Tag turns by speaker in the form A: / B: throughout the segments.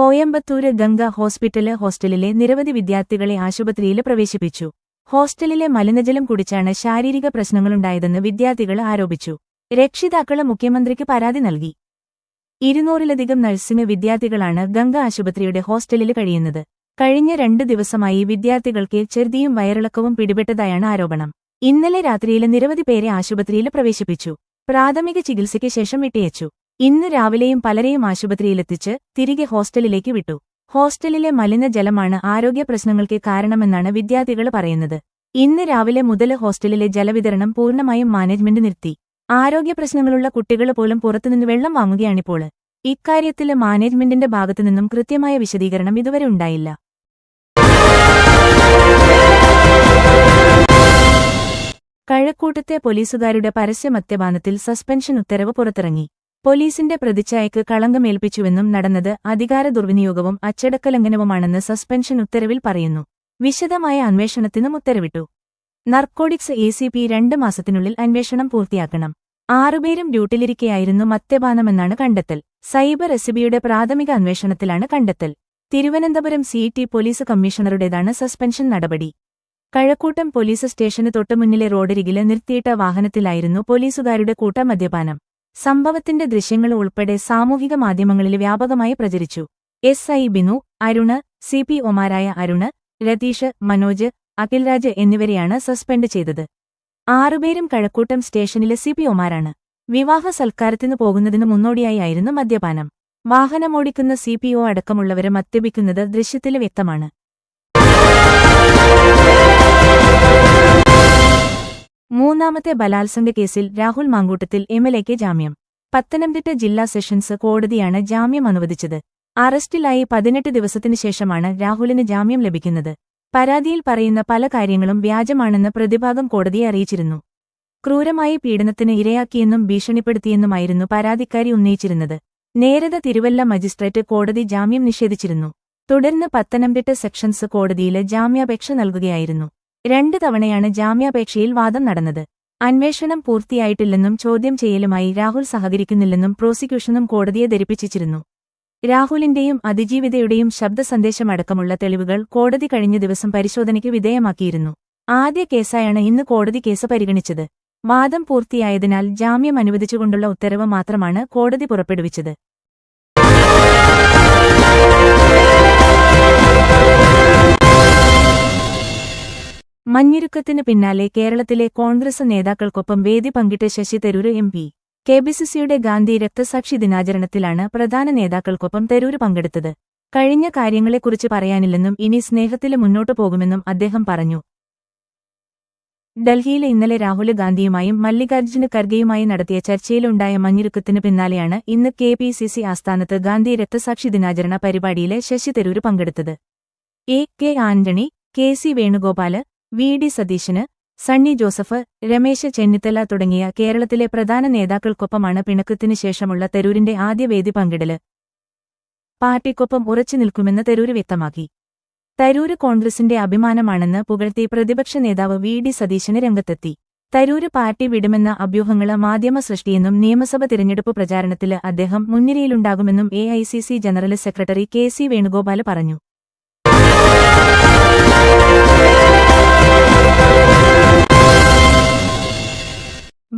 A: കോയമ്പത്തൂര് ഗംഗ ഹോസ്റ്റലിലെ നിരവധി വിദ്യാർത്ഥികളെ ആശുപത്രിയിൽ പ്രവേശിപ്പിച്ചു. ഹോസ്റ്റലിലെ മലിനജലം കുടിച്ചാണ് ശാരീരിക പ്രശ്നങ്ങളുണ്ടായതെന്ന് വിദ്യാർത്ഥികൾ ആരോപിച്ചു. രക്ഷിതാക്കള് മുഖ്യമന്ത്രിക്ക് പരാതി നൽകി. 200-ലധികം നഴ്സിംഗ് വിദ്യാർത്ഥികളാണ് ഗംഗ ആശുപത്രിയുടെ ഹോസ്റ്റലിൽ കഴിയുന്നത്. കഴിഞ്ഞ 2 ദിവസമായി വിദ്യാർത്ഥികൾക്ക് ഛർദിയും വയറിളക്കവും പിടിപെട്ടതായാണ് ആരോപണം. ഇന്നലെ രാത്രിയിൽ നിരവധി പേരെ ആശുപത്രിയിൽ പ്രവേശിപ്പിച്ചു. പ്രാഥമിക ചികിത്സയ്ക്ക് ശേഷം വിട്ടയച്ചു. ഇന്ന് രാവിലെയും പലരെയും ആശുപത്രിയിലെത്തിച്ച് തിരികെ ഹോസ്റ്റലിലേക്ക് വിട്ടു. ഹോസ്റ്റലിലെ മലിനജലമാണ് ആരോഗ്യ പ്രശ്നങ്ങൾക്ക് കാരണമെന്നാണ് വിദ്യാർത്ഥികൾ പറയുന്നത്. ഇന്ന് രാവിലെ മുതൽ ഹോസ്റ്റലിലെ ജലവിതരണം പൂർണ്ണമായും മാനേജ്മെന്റ് നിർത്തി. ആരോഗ്യ പ്രശ്നങ്ങളുള്ള കുട്ടികൾ പോലും പുറത്തുനിന്ന് വെള്ളം വാങ്ങുകയാണിപ്പോൾ. ഇക്കാര്യത്തിൽ മാനേജ്മെന്റിന്റെ ഭാഗത്തുനിന്നും കൃത്യമായ വിശദീകരണം ഇതുവരെ ഉണ്ടായില്ല. കഴക്കൂട്ടത്തെ പോലീസുകാരുടെ പരസ്യ മദ്യപാനത്തിൽ സസ്പെൻഷൻ ഉത്തരവ് പുറത്തിറങ്ങി. പോലീസിന്റെ പ്രതിച്ഛായക്ക് കളങ്കമേൽപ്പിച്ചുവെന്നും നടന്നത് അധികാര ദുർവിനിയോഗവും അച്ചടക്കലംഘനവുമാണെന്ന് സസ്പെൻഷൻ ഉത്തരവിൽ പറയുന്നു. വിശദമായ അന്വേഷണത്തിനും ഉത്തരവിട്ടു. നർക്കോട്ടിക്സ് ACP 2 മാസത്തിനുള്ളിൽ അന്വേഷണം പൂർത്തിയാക്കണം. 6 പേരും ഡ്യൂട്ടിലിരിക്കെയായിരുന്നു മദ്യപാനമെന്നാണ് കണ്ടെത്തൽ. സൈബർ SBയുടെ പ്രാഥമിക അന്വേഷണത്തിലാണ് കണ്ടെത്തൽ. തിരുവനന്തപുരം CT പോലീസ് കമ്മീഷണറുടേതാണ് സസ്പെൻഷൻ നടപടി. കഴക്കൂട്ടം പോലീസ് സ്റ്റേഷന് തൊട്ടുമുന്നിലെ റോഡരികില് നിർത്തിയിട്ട വാഹനത്തിലായിരുന്നു പോലീസുകാരുടെ കൂട്ട മദ്യപാനം. സംഭവത്തിന്റെ ദൃശ്യങ്ങൾ ഉൾപ്പെടെ സാമൂഹിക മാധ്യമങ്ങളിൽ വ്യാപകമായി പ്രചരിച്ചു. SI ബിനു, അരുണ്, CPOമാരായ അരുണ്, രതീഷ്, മനോജ്, അഖിൽരാജ് എന്നിവരെയാണ് സസ്പെൻഡ് ചെയ്തത്. 6 പേരും കഴക്കൂട്ടം സ്റ്റേഷനിലെ CPOമാരാണ്. വിവാഹ സൽക്കാരത്തിനു പോകുന്നതിനു മുന്നോടിയായിരുന്നു മദ്യപാനം. വാഹനമോടിക്കുന്ന CPO അടക്കമുള്ളവര് മദ്യപിക്കുന്നത് ദൃശ്യത്തില് വ്യക്തമാണ്. മൂന്നാമത്തെ ബലാത്സംഗ കേസിൽ രാഹുൽ മാങ്കൂട്ടത്തിൽ MLAക്ക് ജാമ്യം. പത്തനംതിട്ട ജില്ലാ സെഷൻസ് കോടതിയാണ് ജാമ്യം അനുവദിച്ചത്. അറസ്റ്റിലായി 18 ദിവസത്തിനു ശേഷമാണ് രാഹുലിന് ജാമ്യം ലഭിക്കുന്നത്. പരാതിയിൽ പറയുന്ന പല കാര്യങ്ങളും വ്യാജമാണെന്ന് പ്രതിഭാഗം കോടതിയെ അറിയിച്ചിരുന്നു. ക്രൂരമായി പീഡനത്തിന് ഇരയാക്കിയെന്നും ഭീഷണിപ്പെടുത്തിയെന്നുമായിരുന്നു പരാതിക്കാരി ഉന്നയിച്ചിരുന്നത്. നേരത്തെ തിരുവല്ല മജിസ്ട്രേറ്റ് കോടതി ജാമ്യം നിഷേധിച്ചിരുന്നു. തുടർന്ന് പത്തനംതിട്ട സെക്ഷൻസ് കോടതിയില് ജാമ്യാപേക്ഷ നൽകുകയായിരുന്നു. 2 തവണയാണ് ജാമ്യാപേക്ഷയിൽ വാദം നടന്നത്. അന്വേഷണം പൂർത്തിയായിട്ടില്ലെന്നും ചോദ്യം ചെയ്യലുമായി രാഹുൽ സഹകരിക്കുന്നില്ലെന്നും പ്രോസിക്യൂഷനും കോടതിയെ ധരിപ്പിച്ചിരുന്നു. രാഹുലിന്റെയും അതിജീവിതയുടെയും ശബ്ദ സന്ദേശമടക്കമുള്ള തെളിവുകൾ കോടതി കഴിഞ്ഞ ദിവസം പരിശോധനയ്ക്ക് വിധേയമാക്കിയിരുന്നു. ആദ്യ കേസായാണ് ഇന്ന് കോടതി കേസ് പരിഗണിച്ചത്. വാദം പൂർത്തിയായതിനാൽ ജാമ്യം അനുവദിച്ചുകൊണ്ടുള്ള ഉത്തരവ് മാത്രമാണ് കോടതി പുറപ്പെടുവിച്ചത്. മഞ്ഞുരുക്കത്തിന് പിന്നാലെ കേരളത്തിലെ കോൺഗ്രസ് നേതാക്കൾക്കൊപ്പം വേദി പങ്കിട്ട ശശി തരൂര് MP. KBCCയുടെ ഗാന്ധി രക്തസാക്ഷി ദിനാചരണത്തിലാണ് പ്രധാന നേതാക്കൾക്കൊപ്പം തരൂര് പങ്കെടുത്തത്. കഴിഞ്ഞ കാര്യങ്ങളെക്കുറിച്ച് പറയാനില്ലെന്നും ഇനി സ്നേഹത്തില് മുന്നോട്ടു പോകുമെന്നും അദ്ദേഹം പറഞ്ഞു. ഡൽഹിയിൽ ഇന്നലെ രാഹുൽ ഗാന്ധിയുമായും മല്ലികാർജ്ജുന ഖർഗെയുമായി നടത്തിയ ചർച്ചയിലുണ്ടായ മഞ്ഞുരുക്കത്തിന് പിന്നാലെയാണ് ഇന്ന് KPCC ആസ്ഥാനത്ത് ഗാന്ധി രക്തസാക്ഷി ദിനാചരണ പരിപാടിയിലെ ശശി തരൂര് പങ്കെടുത്തത്. AK Antony, KC Venugopal, VD സതീശന്, സണ്ണി ജോസഫ്, രമേശ് ചെന്നിത്തല തുടങ്ങിയ കേരളത്തിലെ പ്രധാന നേതാക്കൾക്കൊപ്പമാണ് പിണക്കത്തിനു ശേഷമുള്ള തരൂരിന്റെ ആദ്യ വേദി പങ്കിടല്. പാർട്ടിക്കൊപ്പം ഉറച്ചു നിൽക്കുമെന്ന് തരൂര് വ്യക്തമാക്കി. തരൂര് കോൺഗ്രസിന്റെ അഭിമാനമാണെന്ന് പുകഴ്ത്തി പ്രതിപക്ഷ നേതാവ് VD സതീശന് രംഗത്തെത്തി. തരൂര് പാർട്ടി വിടുമെന്ന അഭ്യൂഹങ്ങള് മാധ്യമ സൃഷ്ടിയെന്നും നിയമസഭ തിരഞ്ഞെടുപ്പ് പ്രചാരണത്തില് അദ്ദേഹം മുൻനിരയിലുണ്ടാകുമെന്നും AICC general secretary KC Venugopal പറഞ്ഞു.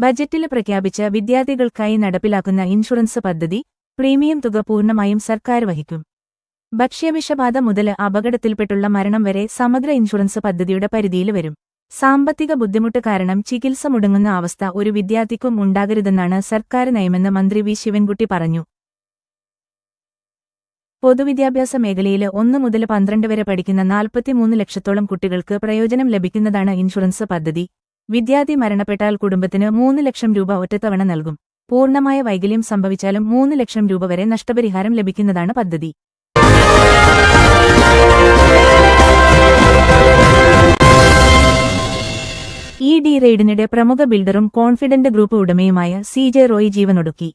A: ബജറ്റില് പ്രഖ്യാപിച്ച വിദ്യാർത്ഥികൾക്കായി നടപ്പിലാക്കുന്ന ഇൻഷുറൻസ് പദ്ധതി പ്രീമിയം തുക പൂർണ്ണമായും സർക്കാർ വഹിക്കും. ഭക്ഷ്യവിഷബാധ മുതൽ അപകടത്തിൽപ്പെട്ടുള്ള മരണം വരെ സമഗ്ര ഇൻഷുറൻസ് പദ്ധതിയുടെ പരിധിയിൽ വരും. സാമ്പത്തിക ബുദ്ധിമുട്ട് കാരണം ചികിത്സ മുടങ്ങുന്ന അവസ്ഥ ഒരു വിദ്യാർത്ഥിക്കും ഉണ്ടാകരുതെന്നാണ് സർക്കാർ നയമെന്ന് മന്ത്രി V ശിവൻകുട്ടി പറഞ്ഞു. പൊതുവിദ്യാഭ്യാസ മേഖലയിൽ 1 മുതൽ 12 വരെ പഠിക്കുന്ന 43 ലക്ഷത്തോളം കുട്ടികൾക്ക് പ്രയോജനം ലഭിക്കുന്നതാണ് ഇൻഷുറൻസ് പദ്ധതി. വിദ്യാർത്ഥി മരണപ്പെട്ടാൽ കുടുംബത്തിന് 3 ലക്ഷം രൂപ ഒറ്റത്തവണ നൽകും. പൂർണ്ണമായ വൈകല്യം സംഭവിച്ചാലും 3 ലക്ഷം രൂപ വരെ നഷ്ടപരിഹാരം ലഭിക്കുന്നതാണ് പദ്ധതി. ED റെയ്ഡിനിടെ പ്രമുഖ ബിൽഡറും കോൺഫിഡന്റ് ഗ്രൂപ്പ് ഉടമയുമായ CJ റോയ് ജീവനൊടുക്കി.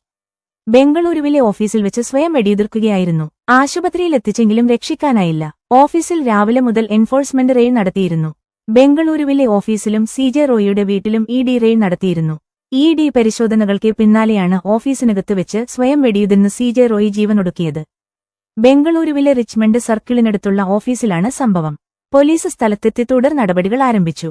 A: ബംഗളൂരുവിലെ ഓഫീസിൽ വെച്ച് സ്വയം വെടിയുതിർക്കുകയായിരുന്നു. ആശുപത്രിയിലെത്തിച്ചെങ്കിലും രക്ഷിക്കാനായില്ല. ഓഫീസിൽ രാവിലെ മുതൽ എൻഫോഴ്സ്മെന്റ് റെയ്ഡ് നടത്തിയിരുന്നു. ബംഗളൂരുവിലെ ഓഫീസിലും CJ റോയിയുടെ വീട്ടിലും ED റെയ്ഡ് നടത്തിയിരുന്നു. ED പരിശോധനകൾക്ക് പിന്നാലെയാണ് ഓഫീസിനകത്ത് വെച്ച് സ്വയം വെടിയുതിർന്ന് CJ റോയി ജീവനൊടുക്കിയത്. ബംഗളൂരുവിലെ റിച്ച്മണ്ട് സർക്കിളിനടുത്തുള്ള ഓഫീസിലാണ് സംഭവം. പോലീസ് സ്ഥലത്തെത്തി തുടർ നടപടികൾ ആരംഭിച്ചു.